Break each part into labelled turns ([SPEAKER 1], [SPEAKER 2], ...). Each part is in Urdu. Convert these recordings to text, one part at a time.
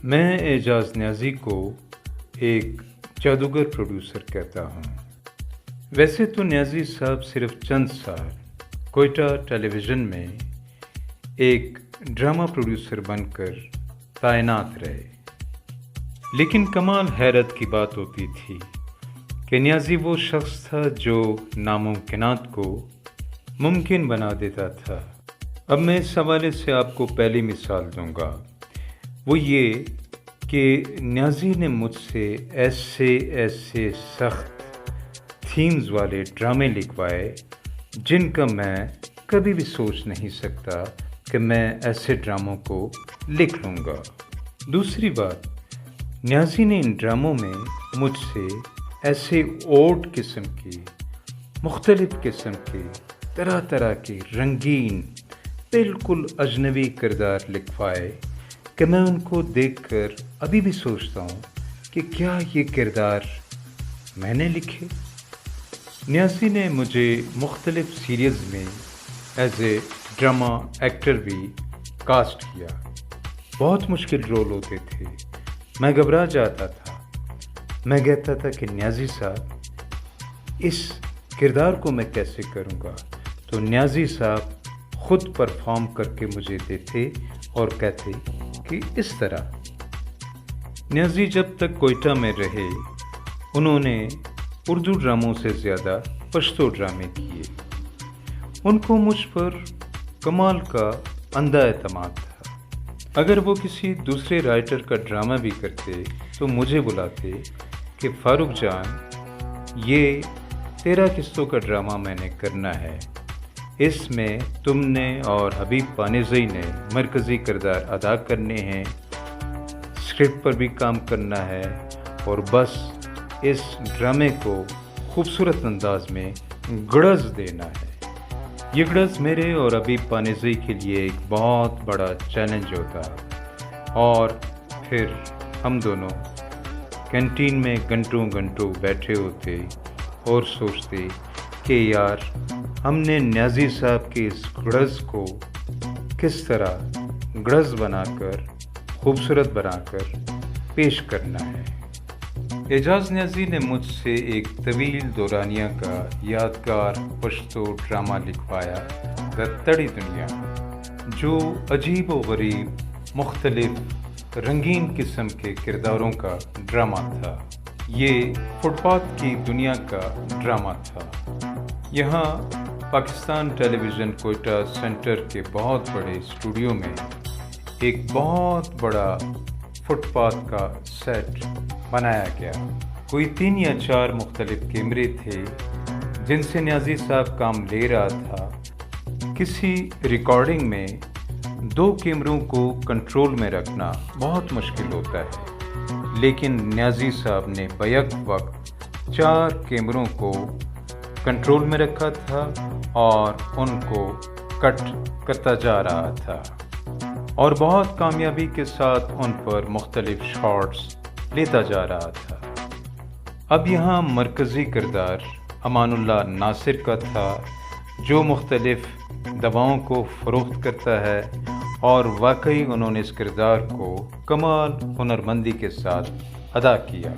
[SPEAKER 1] میں اعجاز نیازی کو ایک جادوگر پروڈیوسر کہتا ہوں۔ ویسے تو نیازی صاحب صرف چند سال کوئٹہ ٹیلی ویژن میں ایک ڈرامہ پروڈیوسر بن کر تعینات رہے، لیکن کمال حیرت کی بات ہوتی تھی کہ نیازی وہ شخص تھا جو ناممکنات کو ممکن بنا دیتا تھا۔ اب میں اس حوالے سے آپ کو پہلی مثال دوں گا، وہ یہ کہ نیازی نے مجھ سے ایسے سخت تھیمز والے ڈرامے لکھوائے جن کا میں کبھی بھی سوچ نہیں سکتا کہ میں ایسے ڈراموں کو لکھ لوں گا۔ دوسری بات، نیازی نے ان ڈراموں میں مجھ سے ایسے اوڈ قسم کی، مختلف قسم کے، طرح طرح کے رنگین، بالکل اجنبی کردار لکھوائے کہ میں ان کو دیکھ کر ابھی بھی سوچتا ہوں کہ کیا یہ کردار میں نے لکھے۔ نیازی نے مجھے مختلف سیریز میں ایز اے ڈرامہ ایکٹر بھی کاسٹ کیا۔ بہت مشکل رول ہوتے تھے، میں گھبرا جاتا تھا۔ میں کہتا تھا کہ نیازی صاحب اس کردار کو میں کیسے کروں گا، تو نیازی صاحب خود پرفارم کر کے مجھے دیتے اور کہتے کہ اس طرح۔ نیازی جب تک کوئٹہ میں رہے انہوں نے اردو ڈراموں سے زیادہ پشتو ڈرامے کیے۔ ان کو مجھ پر کمال کا اندھا اعتماد تھا۔ اگر وہ کسی دوسرے رائٹر کا ڈرامہ بھی کرتے تو مجھے بلاتے کہ فاروق جان، یہ 13 قسطوں کا ڈرامہ میں نے کرنا ہے، اس میں تم نے اور حبیب پانیزئی نے مرکزی کردار ادا کرنے ہیں، اسکرپٹ پر بھی کام کرنا ہے، اور بس اس ڈرامے کو خوبصورت انداز میں گڑز دینا ہے۔ یہ گڑز میرے اور حبیب پانیزئی کے لیے ایک بہت بڑا چیلنج ہوتا، اور پھر ہم دونوں کینٹین میں گھنٹوں بیٹھے ہوتے اور سوچتے کہ یار ہم نے نیازی صاحب کے اس گڑز کو کس طرح گڑز بنا کر، خوبصورت بنا کر پیش کرنا ہے۔ اعجاز نیازی نے مجھ سے ایک طویل دورانیہ کا یادگار پشتو ڈرامہ لکھوایا، تڑی دنیا، جو عجیب و غریب، مختلف رنگین قسم کے کرداروں کا ڈرامہ تھا۔ یہ فٹ پاتھ کی دنیا کا ڈرامہ تھا۔ یہاں پاکستان ٹیلی ویژن کوئٹہ سینٹر کے بہت بڑے اسٹوڈیو میں ایک بہت بڑا فٹ پاتھ کا سیٹ بنایا گیا۔ کوئی 3 یا 4 مختلف کیمرے تھے جن سے نیازی صاحب کام لے رہا تھا۔ کسی ریکارڈنگ میں 2 کیمروں کو کنٹرول میں رکھنا بہت مشکل ہوتا ہے، لیکن نیازی صاحب نے بیک وقت 4 کیمروں کو کنٹرول میں رکھا تھا اور ان کو کٹ کرتا جا رہا تھا، اور بہت کامیابی کے ساتھ ان پر مختلف شاٹس لیتا جا رہا تھا۔ اب یہاں مرکزی کردار امان اللہ ناصر کا تھا، جو مختلف دواؤں کو فروخت کرتا ہے، اور واقعی انہوں نے اس کردار کو کمال ہنرمندی کے ساتھ ادا کیا۔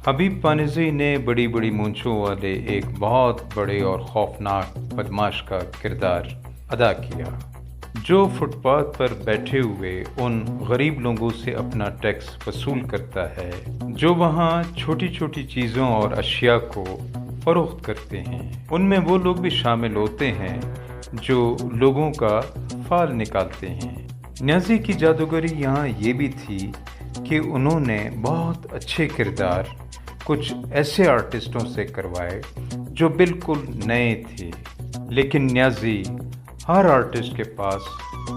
[SPEAKER 1] حبیب پانیزئی نے بڑی مونچھوں والے ایک بہت بڑے اور خوفناک بدماش کا کردار ادا کیا، جو فٹ پاتھ پر بیٹھے ہوئے ان غریب لوگوں سے اپنا ٹیکس وصول کرتا ہے جو وہاں چھوٹی چیزوں اور اشیاء کو فروخت کرتے ہیں۔ ان میں وہ لوگ بھی شامل ہوتے ہیں جو لوگوں کا فال نکالتے ہیں۔ نیازی کی جادوگری یہاں یہ بھی تھی کہ انہوں نے بہت اچھے کردار کچھ ایسے آرٹسٹوں سے کروائے جو بالکل نئے تھے، لیکن نیازی ہر آرٹسٹ کے پاس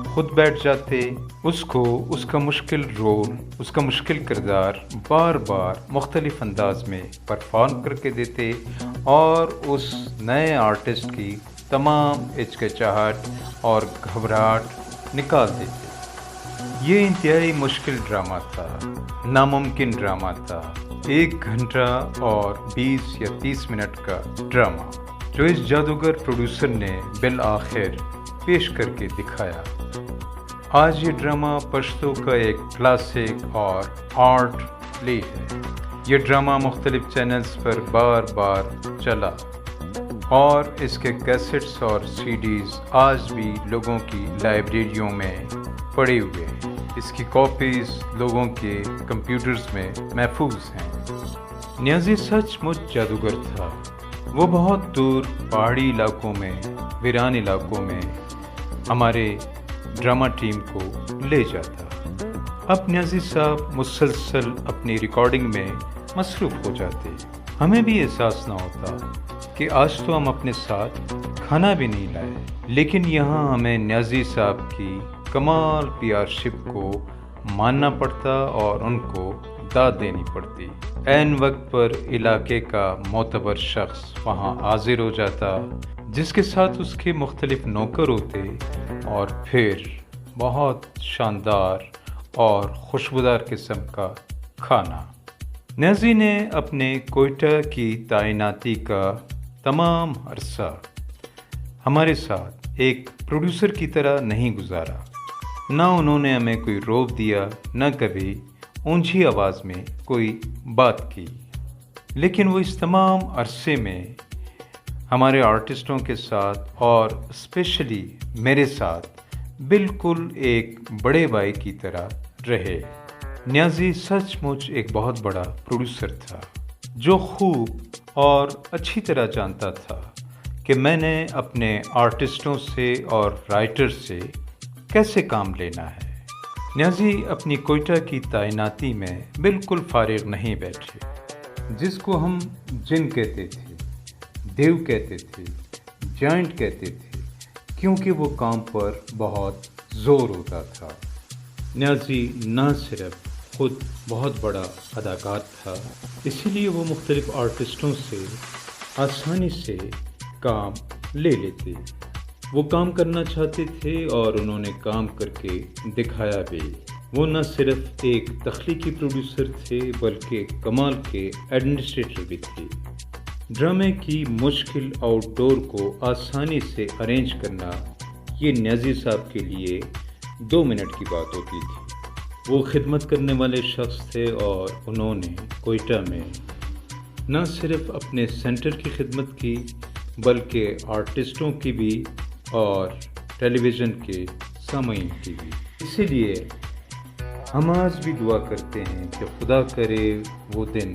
[SPEAKER 1] خود بیٹھ جاتے، اس کا مشکل رول، اس کا مشکل کردار بار مختلف انداز میں پرفارم کر کے دیتے، اور اس نئے آرٹسٹ کی تمام ہچکچاہٹ اور گھبراہٹ نکال دیتے۔ یہ انتہائی مشکل ڈرامہ تھا، ناممکن ڈرامہ تھا، 1 گھنٹہ اور 20 یا 30 منٹ کا ڈرامہ، جو اس جادوگر پروڈیوسر نے بالآخر پیش کر کے دکھایا۔ آج یہ ڈرامہ پشتو کا ایک کلاسک اور آرٹ پلے ہے۔ یہ ڈرامہ مختلف چینلز پر بار بار چلا اور اس کے کیسٹس اور سی ڈیز آج بھی لوگوں کی لائبریریوں میں پڑے ہوئے ہیں۔ اس کی کاپیز لوگوں کے کمپیوٹرز میں محفوظ ہیں۔ نیازی سچ مچ جادوگر تھا۔ وہ بہت دور پہاڑی علاقوں میں، ویران علاقوں میں ہمارے ڈرامہ ٹیم کو لے جاتا۔ اب نیازی صاحب مسلسل اپنی ریکارڈنگ میں مصروف ہو جاتے۔ ہمیں بھی احساس نہ ہوتا کہ آج تو ہم اپنے ساتھ کھانا بھی نہیں لائے، لیکن یہاں ہمیں نیازی صاحب کی کمال پی آر شپ کو ماننا پڑتا اور ان کو داد دینی پڑتی۔ عین وقت پر علاقے کا معتبر شخص وہاں حاضر ہو جاتا، جس کے ساتھ اس کے مختلف نوکر ہوتے، اور پھر بہت شاندار اور خوشبودار قسم کا کھانا۔ نیازی نے اپنے کوئٹہ کی تعیناتی کا تمام عرصہ ہمارے ساتھ ایک پروڈیوسر کی طرح نہیں گزارا۔ نہ انہوں نے ہمیں کوئی روب دیا، نہ کبھی اونچی آواز میں کوئی بات کی، لیکن وہ اس تمام عرصے میں ہمارے آرٹسٹوں کے ساتھ اور اسپیشلی میرے ساتھ بالکل ایک بڑے بھائی کی طرح رہے۔ نیازی سچ مچ ایک بہت بڑا پروڈیوسر تھا، جو خوب اور اچھی طرح جانتا تھا کہ میں نے اپنے آرٹسٹوں سے اور رائٹر سے کیسے کام لینا ہے۔ نیازی اپنی کوئٹہ کی تعیناتی میں بالکل فارغ نہیں بیٹھے، جس کو ہم جن کہتے تھے، دیو کہتے تھے، جائنٹ کہتے تھے، کیونکہ وہ کام پر بہت زور ہوتا تھا۔ نیازی نہ صرف خود بہت بڑا اداکار تھا، اسی لیے وہ مختلف آرٹسٹوں سے آسانی سے کام لے لیتے۔ وہ کام کرنا چاہتے تھے اور انہوں نے کام کر کے دکھایا بھی۔ وہ نہ صرف ایک تخلیقی پروڈیوسر تھے بلکہ کمال کے ایڈمنسٹریٹر بھی تھے۔ ڈرامے کی مشکل آؤٹ ڈور کو آسانی سے ارینج کرنا یہ نیازی صاحب کے لیے 2 منٹ کی بات ہوتی تھی۔ وہ خدمت کرنے والے شخص تھے اور انہوں نے کوئٹہ میں نہ صرف اپنے سینٹر کی خدمت کی بلکہ آرٹسٹوں کی بھی اور ٹیلی ویژن کے سامعین کی بھی۔ اسی لیے ہم آج بھی دعا کرتے ہیں کہ خدا کرے وہ دن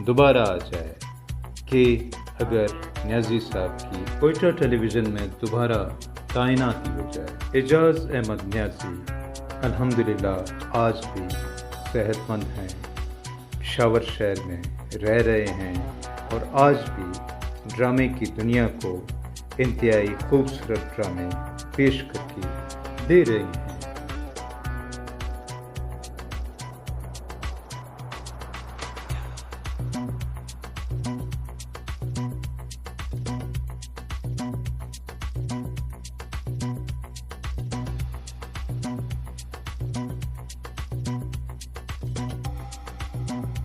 [SPEAKER 1] دوبارہ آ جائے کہ اگر نیازی صاحب کی کوئٹہ ٹیلی ویژن میں دوبارہ تعیناتی ہو جائے۔ اعجاز احمد نیازی الحمدللہ آج بھی صحت مند ہیں، پشاور شہر میں رہ رہے ہیں اور آج بھی ڈرامے کی دنیا کو انتہائی خوبصورت ڈرامے پیش کر کے دے رہے ہیں۔